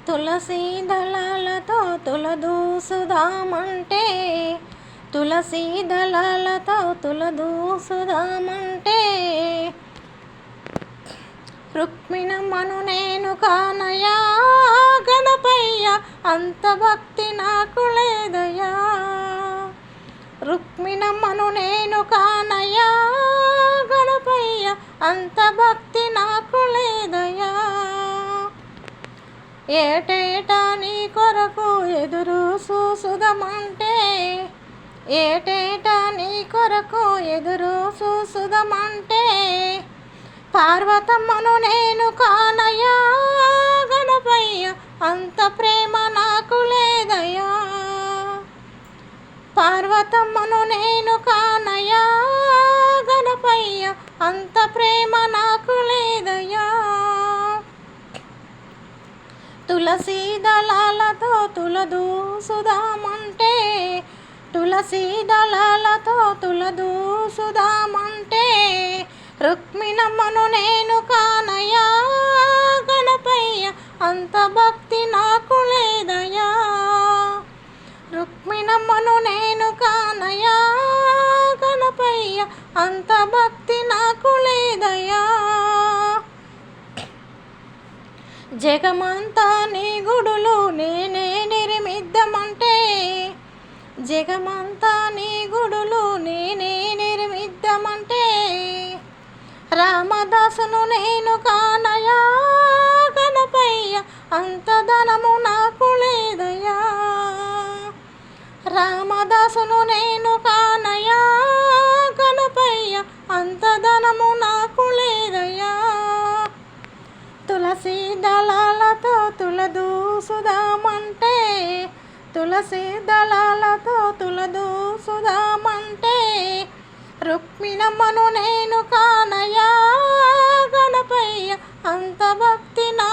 తులసీ దళాలతో తులదూసుదామంటే, తులసీ దళాలతో తులదూసుదామంటే, రుక్మిణమ్మను నేను కానయ్యా గణపయ్య, అంత భక్తి నాకు లేదయ్యా. రుక్మిణమ్మను నేను కానయ్యా గణపయ్య, అంత భక్తి నాకు లేదయ్యా. ఏటేటా నీ కొరకు ఎదురు చూసుదమంటే, ఏటేటా నీ కొరకు ఎదురు చూసుదమంటే, పార్వతమ్మను నేను కానయ్యా గణపయ్య, అంత ప్రేమ నాకు లేదయ్యా. పార్వతమ్మను నేను కానయ్యా గణపయ్య, అంత ప్రేమ నాకు లేదయ్యా. తులసీ దళాలతో తులదూసుదామంటే, తులసీ దళాలతో తులదూసుదామంటే, రుక్మిణమ్మను నేను కానయ్యా గణపయ్య, అంత భక్తి నాకు లేదయ్యా. రుక్మిణమ్మను నేను కానయ్యా గణపయ్య, అంత భక్తి నాకు లేదయ్యా. జగమంతా నీ గుడులు నేనే నిర్మిద్దామంటే, జగమంతా నీ గుడులు నేనే నిర్మిద్దామంటే, రామదాసును నేను కానయ్యా గణపయ్య, అంత ధనము నాకు లేదయ్యా. రామదాసును నేను కానయ్యా గణపయ్య, అంత ధనము నాకు లేదయ్యా. తులసీ దళాలతో తులదూసుదామంటే, తులసీ దళాలతో తులదూసుదామంటే, రుక్మిణమ్మను నేను కానయ్యా గణపయ్య, అంత భక్తి నా